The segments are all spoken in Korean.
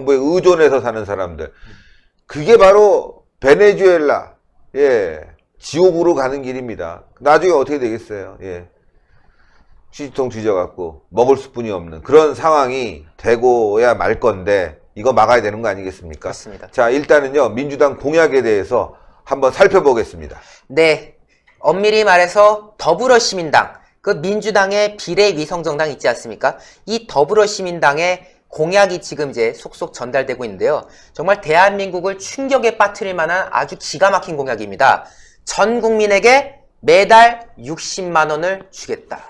정부에 의존해서 사는 사람들. 그게 바로 베네수엘라, 예, 지옥으로 가는 길입니다. 나중에 어떻게 되겠어요? 예. 취지통 뒤져갖고 먹을 수뿐이 없는 그런 상황이 되고야 말 건데 이거 막아야 되는 거 아니겠습니까? 그렇습니다. 자, 일단은요, 민주당 공약에 대해서 한번 살펴보겠습니다. 네. 엄밀히 말해서 더불어시민당, 그 민주당의 비례위성정당 있지 않습니까? 이 더불어시민당의 공약이 지금 이제 속속 전달되고 있는데요. 정말 대한민국을 충격에 빠뜨릴 만한 아주 기가 막힌 공약입니다. 전 국민에게 매달 60만 원을 주겠다.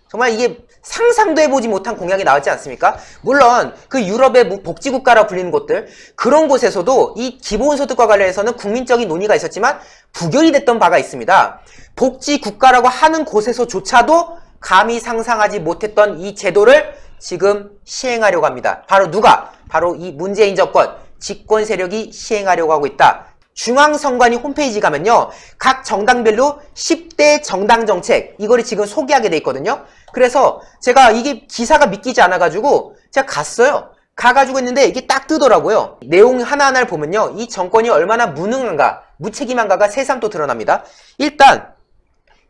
정말 이게 상상도 해보지 못한 공약이 나왔지 않습니까? 물론 그 유럽의 복지국가라 불리는 곳들, 그런 곳에서도 이 기본소득과 관련해서는 국민적인 논의가 있었지만 부결이 됐던 바가 있습니다. 복지국가라고 하는 곳에서조차도 감히 상상하지 못했던 이 제도를 지금 시행하려고 합니다. 바로 누가? 바로 이 문재인 정권, 집권 세력이 시행하려고 하고 있다. 중앙선관위 홈페이지 가면요, 각 정당별로 10대 정당 정책, 이거를 지금 소개하게 돼 있거든요. 그래서 제가 이게 기사가 믿기지 않아가지고 제가 갔어요. 가가지고 있는데 이게 딱 뜨더라고요. 내용 하나하나를 보면요, 이 정권이 얼마나 무능한가, 무책임한가가 새삼 또 드러납니다. 일단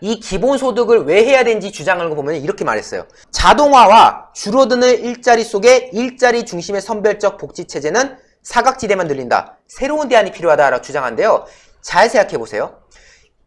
이 기본소득을 왜 해야 되는지 주장하는 거 보면 이렇게 말했어요. 자동화와 줄어드는 일자리 속에 일자리 중심의 선별적 복지체제는 사각지대만 늘린다. 새로운 대안이 필요하다라고 주장한데요. 잘 생각해보세요.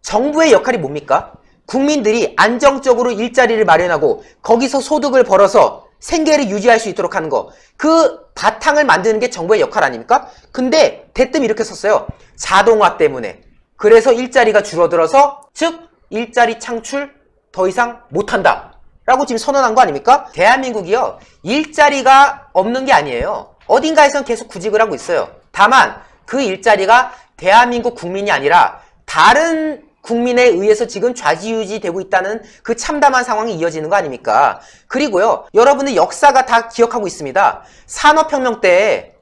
정부의 역할이 뭡니까? 국민들이 안정적으로 일자리를 마련하고 거기서 소득을 벌어서 생계를 유지할 수 있도록 하는 거. 그 바탕을 만드는 게 정부의 역할 아닙니까? 근데 대뜸 이렇게 썼어요. 자동화 때문에. 그래서 일자리가 줄어들어서, 즉 일자리 창출 더 이상 못한다 라고 지금 선언한 거 아닙니까? 대한민국이요, 일자리가 없는 게 아니에요. 어딘가에선 계속 구직을 하고 있어요. 다만 그 일자리가 대한민국 국민이 아니라 다른 국민에 의해서 지금 좌지우지 되고 있다는 그 참담한 상황이 이어지는 거 아닙니까? 그리고요, 여러분의 역사가 다 기억하고 있습니다. 산업혁명 때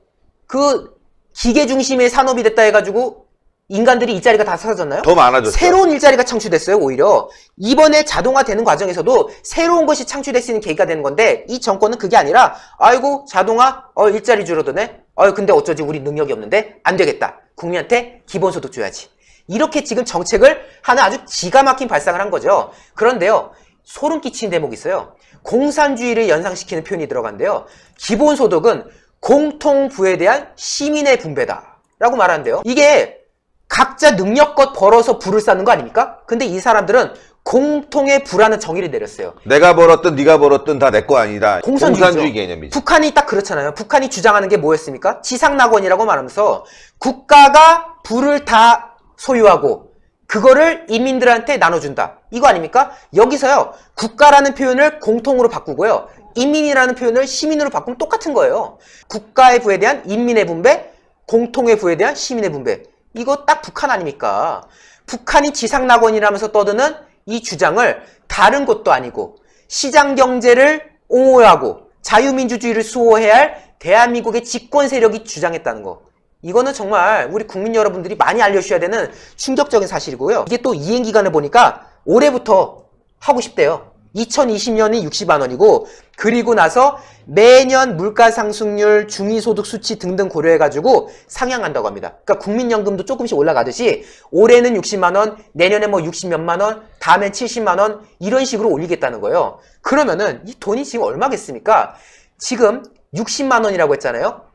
그 기계 중심의 산업이 됐다 해가지고 인간들이 일자리가 다 사라졌나요? 더 많아졌죠. 새로운 일자리가 창출됐어요. 오히려 이번에 자동화되는 과정에서도 새로운 것이 창출될 수 있는 계기가 되는 건데, 이 정권은 그게 아니라 아이고 자동화, 일자리 줄어드네, 근데 어쩌지 우리 능력이 없는데 안 되겠다, 국민한테 기본소득 줘야지, 이렇게 지금 정책을 하는 아주 기가 막힌 발상을 한 거죠. 그런데요, 소름 끼치는 대목이 있어요. 공산주의를 연상시키는 표현이 들어간대요. 기본소득은 공통부에 대한 시민의 분배다 라고 말하는데요. 이게 각자 능력껏 벌어서 부를 쌓는 거 아닙니까? 근데 이 사람들은 공통의 부라는 정의를 내렸어요. 내가 벌었든 네가 벌었든 다 내 거 아니다. 공산주의 개념이죠. 북한이 딱 그렇잖아요. 북한이 주장하는 게 뭐였습니까? 지상낙원이라고 말하면서 국가가 부를 다 소유하고 그거를 인민들한테 나눠준다, 이거 아닙니까? 여기서요, 국가라는 표현을 공통으로 바꾸고요, 인민이라는 표현을 시민으로 바꾸면 똑같은 거예요. 국가의 부에 대한 인민의 분배, 공통의 부에 대한 시민의 분배. 이거 딱 북한 아닙니까? 북한이 지상낙원이라면서 떠드는 이 주장을 다른 곳도 아니고 시장경제를 옹호하고 자유민주주의를 수호해야 할 대한민국의 집권 세력이 주장했다는 거. 이거는 정말 우리 국민 여러분들이 많이 알려주셔야 되는 충격적인 사실이고요. 이게 또 이행기간을 보니까 올해부터 하고 싶대요. 2020년이 60만 원이고, 그리고 나서 매년 물가상승률, 중위소득 수치 등등 고려해가지고 상향한다고 합니다. 그러니까 국민연금도 조금씩 올라가듯이 올해는 60만 원, 내년에 뭐 60 몇만 원, 다음엔 70만 원, 이런 식으로 올리겠다는 거예요. 그러면은 이 돈이 지금 얼마겠습니까? 지금 60만 원이라고 했잖아요.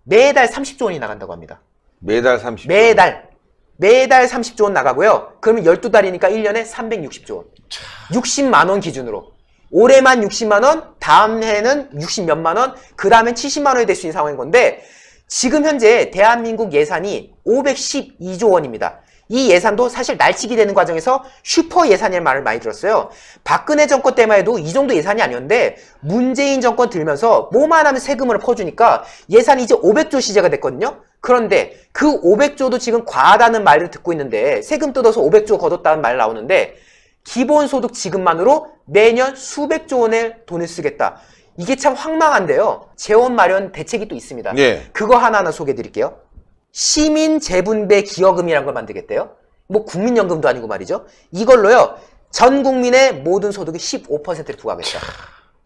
매달 30조 원이 나간다고 합니다. 매달 30조. 매달 30조 원 나가고요. 그러면 12달이니까 1년에 360조 원. 60만 원 기준으로. 올해만 60만 원, 다음 해는 60 몇만 원, 그 다음엔 70만 원이 될 수 있는 상황인 건데, 지금 현재 대한민국 예산이 512조 원입니다. 이 예산도 사실 날치기 되는 과정에서 슈퍼 예산이라는 말을 많이 들었어요. 박근혜 정권 때만 해도 이 정도 예산이 아니었는데 문재인 정권 들면서 뭐만 하면 세금을 퍼주니까 예산이 이제 500조 시제가 됐거든요. 그런데 그 500조도 지금 과하다는 말을 듣고 있는데, 세금 뜯어서 500조 걷었다는 말 나오는데, 기본소득 지급만으로 매년 수백조 원의 돈을 쓰겠다. 이게 참 황망한데요. 재원 마련 대책이 또 있습니다. 예. 그거 하나하나 소개해 드릴게요. 시민 재분배 기여금이라는 걸 만들겠대요. 뭐 국민연금도 아니고 말이죠. 이걸로요, 전 국민의 모든 소득의 15%를 부과하겠다.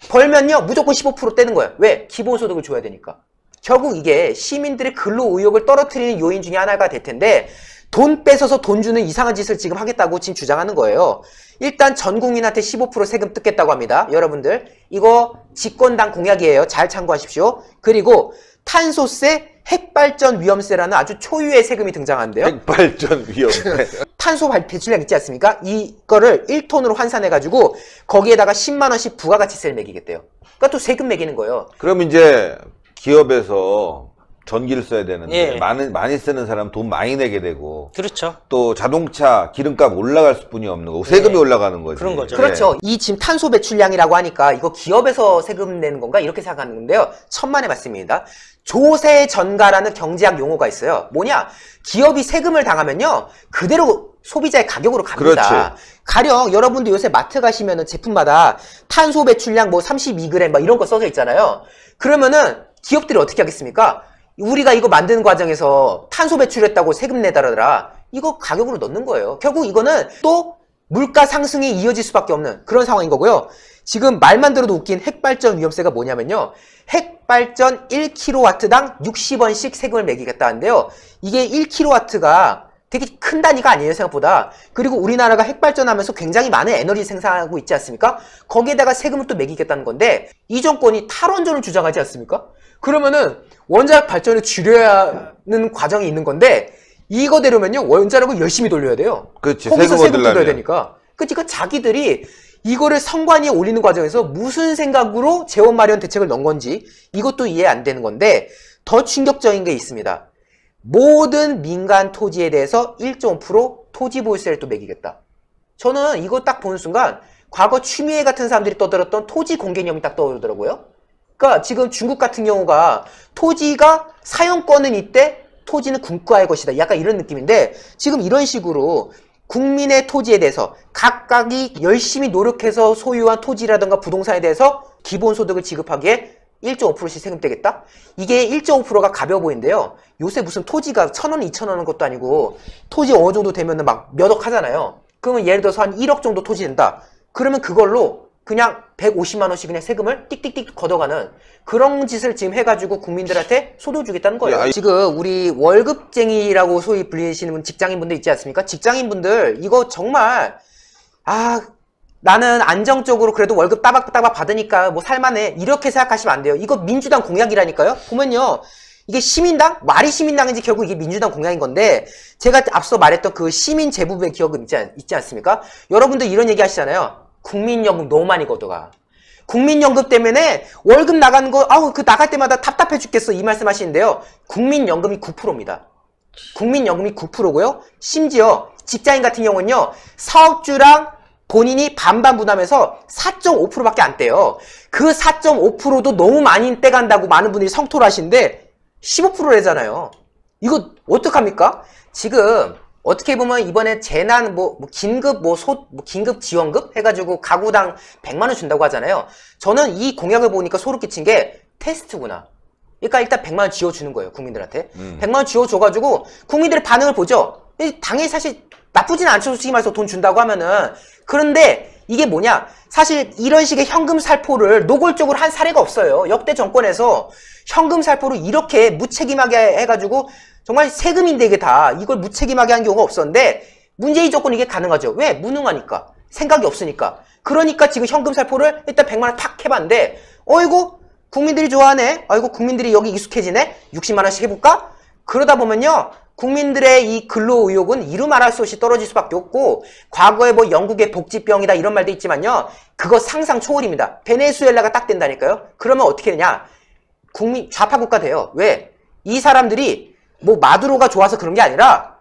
벌면요 무조건 15% 떼는 거예요. 왜? 기본소득을 줘야 되니까. 결국 이게 시민들의 근로 의욕을 떨어뜨리는 요인 중에 하나가 될 텐데 돈 뺏어서 돈 주는 이상한 짓을 지금 하겠다고 지금 주장하는 거예요. 일단 전 국민한테 15% 세금 뜯겠다고 합니다. 여러분들 이거 집권당 공약이에요. 잘 참고하십시오. 그리고 탄소세, 핵발전 위험세라는 아주 초유의 세금이 등장하는데요. 핵발전 위험세. 탄소 배출량 있지 않습니까? 이거를 1톤으로 환산해가지고 거기에다가 10만 원씩 부가가치세를 매기겠대요. 그러니까 또 세금 매기는 거예요. 그럼 이제 기업에서 전기를 써야 되는데 예. 많이 쓰는 사람 돈 많이 내게 되고 그렇죠. 또 자동차 기름값 올라갈 수뿐이 없는 거고 세금이 예. 올라가는 거지. 그런 거죠. 그렇죠. 이 지금 탄소 배출량이라고 하니까 이거 기업에서 세금 내는 건가? 이렇게 생각하는 건데요. 천만의 말씀입니다. 조세 전가라는 경제학 용어가 있어요. 뭐냐? 기업이 세금을 당하면요. 그대로 소비자의 가격으로 갑니다. 그렇지. 가령 여러분도 요새 마트 가시면은 제품마다 탄소 배출량 뭐 32g 막 이런 거 써져 있잖아요. 그러면은 기업들이 어떻게 하겠습니까? 우리가 이거 만드는 과정에서 탄소 배출했다고 세금 내달라더라. 이거 가격으로 넣는 거예요. 결국 이거는 또 물가 상승이 이어질 수밖에 없는 그런 상황인 거고요. 지금 말만 들어도 웃긴 핵발전 위험세가 뭐냐면요. 핵발전 1kW당 60원씩 세금을 매기겠다는데요. 이게 1kW가 되게 큰 단위가 아니에요, 생각보다. 그리고 우리나라가 핵발전하면서 굉장히 많은 에너지 생산하고 있지 않습니까? 거기에다가 세금을 또 매기겠다는 건데 이 정권이 탈원전을 주장하지 않습니까? 그러면은 원자력 발전을 줄여야하는 과정이 있는 건데 이거대로면요 원자력을 열심히 돌려야 돼요. 그렇지. 거기서 세금 세금 뜯어야 얻으려면. 되니까. 그러니까 자기들이 이거를 선관 위에 올리는 과정에서 무슨 생각으로 재원 마련 대책을 넣은 건지 이것도 이해 안 되는 건데 더 충격적인 게 있습니다. 모든 민간 토지에 대해서 1.5% 토지 보유세를 또 매기겠다. 저는 이거 딱 보는 순간 과거 추미애 같은 사람들이 떠들었던 토지 공개념이 딱 떠오르더라고요. 그러니까 지금 중국 같은 경우가 토지가 사용권은 있대, 토지는 국가의 것이다. 약간 이런 느낌인데 지금 이런 식으로 국민의 토지에 대해서 각각이 열심히 노력해서 소유한 토지라든가 부동산에 대해서 기본소득을 지급하기에 1.5%씩 세금 떼겠다? 이게 1.5%가 가벼워 보이는데요. 요새 무슨 토지가 1,000원, 2,000원인 것도 아니고 토지 어느 정도 되면 막 몇 억 하잖아요. 그러면 예를 들어서 한 1억 정도 토지 된다. 그러면 그걸로 그냥 150만 원씩 그냥 세금을 띡띡띡 걷어가는 그런 짓을 지금 해가지고 국민들한테 소득 주겠다는 거예요. 야, 지금 우리 월급쟁이라고 소위 불리시는 직장인분들 있지 않습니까? 직장인분들 이거 정말 나는 안정적으로 그래도 월급 따박따박 받으니까 뭐 살만해 이렇게 생각하시면 안 돼요. 이거 민주당 공약이라니까요. 보면요. 이게 시민당? 말이 시민당인지 결국 이게 민주당 공약인 건데 제가 앞서 말했던 그 시민 재부의 기업은 있지 않습니까? 여러분들 이런 얘기 하시잖아요. 국민연금 너무 많이 걷어가. 국민연금 때문에 월급 나가는 거 그 나갈 때마다 답답해 죽겠어 이 말씀 하시는데요. 국민연금이 9%입니다. 국민연금이 9%고요. 심지어 직장인 같은 경우는요. 사업주랑 본인이 반반 분담해서 4.5%밖에 안 떼요. 그 4.5%도 너무 많이 떼간다고 많은 분들이 성토를 하시는데 15%래잖아요. 이거 어떡합니까? 지금 어떻게 보면 이번에 재난 긴급 긴급 지원급 해가지고 가구당 100만 원 준다고 하잖아요. 저는 이 공약을 보니까 소름 끼친 게 테스트구나. 그러니까 일단 100만 원 지어주는 거예요, 국민들한테. 100만 원 지어줘가지고 국민들의 반응을 보죠. 당연히 사실 나쁘진 않죠, 솔직히 말해서 돈 준다고 하면은. 그런데 이게 뭐냐? 사실 이런 식의 현금 살포를 노골적으로 한 사례가 없어요. 역대 정권에서 현금 살포를 이렇게 무책임하게 해가지고 정말 세금인데 이게 다 이걸 무책임하게 한 경우가 없었는데 문재인 정권 이게 가능하죠. 왜? 무능하니까. 생각이 없으니까. 그러니까 지금 현금 살포를 일단 100만 원 팍 해봤는데 어이구 국민들이 좋아하네. 아이고 국민들이 여기 익숙해지네. 60만 원씩 해볼까? 그러다 보면요. 국민들의 이 근로 의욕은 이루 말할 수 없이 떨어질 수밖에 없고 과거에 뭐 영국의 복지병이다 이런 말도 있지만요. 그거 상상 초월입니다. 베네수엘라가 딱 된다니까요. 그러면 어떻게 되냐? 국민 좌파 국가 돼요. 왜? 이 사람들이 뭐 마두로가 좋아서 그런 게 아니라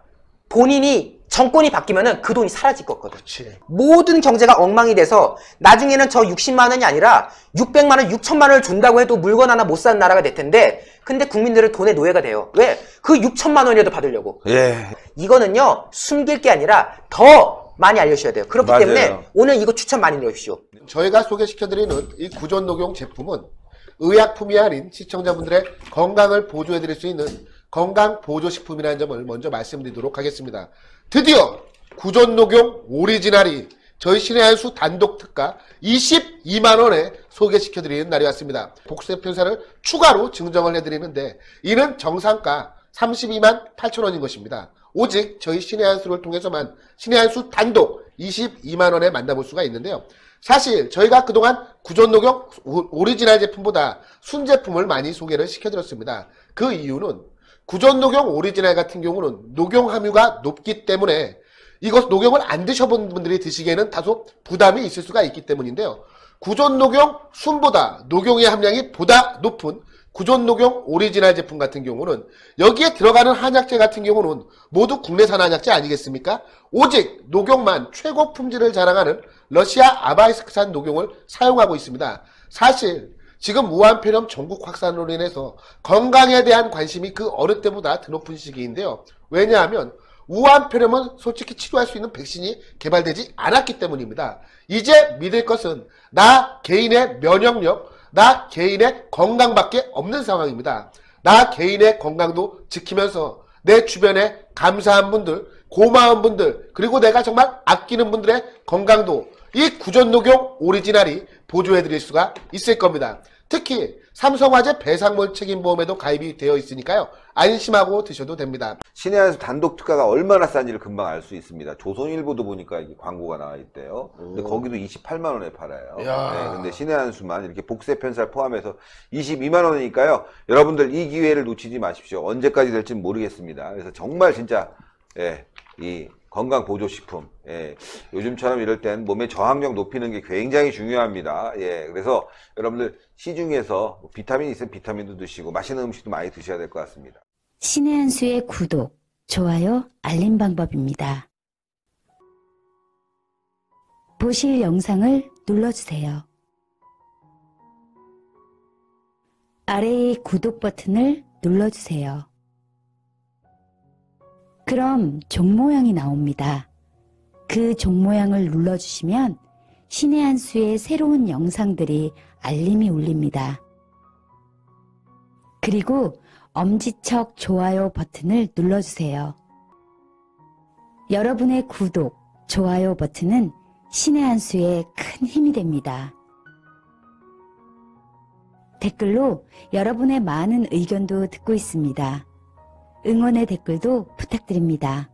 본인이 정권이 바뀌면은 그 돈이 사라질 거거든. 그렇지. 모든 경제가 엉망이 돼서 나중에는 저 60만 원이 아니라 600만 원, 6천만 원을 준다고 해도 물건 하나 못 사는 나라가 될 텐데 근데 국민들은 돈의 노예가 돼요. 왜? 그 6천만 원이라도 받으려고. 예. 이거는요. 숨길 게 아니라 더 많이 알려주셔야 돼요. 그렇기 맞아요. 때문에 오늘 이거 추천 많이 넣으십시오. 저희가 소개시켜드리는 이 구존녹용 제품은 의약품이 아닌 시청자분들의 건강을 보조해드릴 수 있는 건강보조식품이라는 점을 먼저 말씀드리도록 하겠습니다. 드디어 구존녹용 오리지널이 저희 신의 한 수 단독 특가 22만원에 소개시켜드리는 날이 왔습니다. 복세 편사를 추가로 증정을 해드리는데 이는 정상가 32만 8천원인 것입니다. 오직 저희 신의 한 수를 통해서만 신의 한 수 단독 22만원에 만나볼 수가 있는데요. 사실 저희가 그동안 구존녹용 오리지널 제품보다 순제품을 많이 소개를 시켜드렸습니다. 그 이유는 구존녹용 오리지널 같은 경우는 녹용 함유가 높기 때문에 이것 녹용을 안 드셔본 분들이 드시기에는 다소 부담이 있을 수가 있기 때문인데요. 구존녹용 순보다 녹용의 함량이 보다 높은 구존녹용 오리지널 제품 같은 경우는 여기에 들어가는 한약재 같은 경우는 모두 국내산 한약재 아니겠습니까? 오직 녹용만 최고 품질을 자랑하는 러시아 아바이스크산 녹용을 사용하고 있습니다. 사실 지금 무한폐렴 전국 확산으로 인해서 건강에 대한 관심이 그 어느 때보다 더 높은 시기인데요. 왜냐하면 우한폐렴은 솔직히 치료할 수 있는 백신이 개발되지 않았기 때문입니다. 이제 믿을 것은 나 개인의 면역력, 나 개인의 건강밖에 없는 상황입니다. 나 개인의 건강도 지키면서 내 주변에 감사한 분들, 고마운 분들, 그리고 내가 정말 아끼는 분들의 건강도 이 구존녹용 오리지널이 보조해드릴 수가 있을 겁니다. 특히 삼성화재 배상물 책임보험에도 가입이 되어 있으니까요. 안심하고 드셔도 됩니다. 신의 한 수 단독 특가가 얼마나 싼지를 금방 알 수 있습니다. 조선일보도 보니까 이게 광고가 나와 있대요. 근데 거기도 28만 원에 팔아요. 네, 근데 신의 한 수만 이렇게 복세 편살 포함해서 22만 원이니까요. 여러분들 이 기회를 놓치지 마십시오. 언제까지 될지는 모르겠습니다. 그래서 정말 진짜 이 건강 보조식품, 요즘처럼 이럴 땐 몸의 저항력 높이는 게 굉장히 중요합니다. 그래서 여러분들 시중에서 비타민 있으면 비타민도 드시고 맛있는 음식도 많이 드셔야 될 것 같습니다. 신의 한 수의 구독, 좋아요, 알림 방법입니다. 보실 영상을 눌러주세요. 아래의 구독 버튼을 눌러주세요. 그럼 종 모양이 나옵니다. 그 종 모양을 눌러주시면 신의 한 수의 새로운 영상들이 알림이 울립니다. 그리고 엄지척 좋아요 버튼을 눌러주세요. 여러분의 구독, 좋아요 버튼은 신의 한 수에 큰 힘이 됩니다. 댓글로 여러분의 많은 의견도 듣고 있습니다. 응원의 댓글도 부탁드립니다.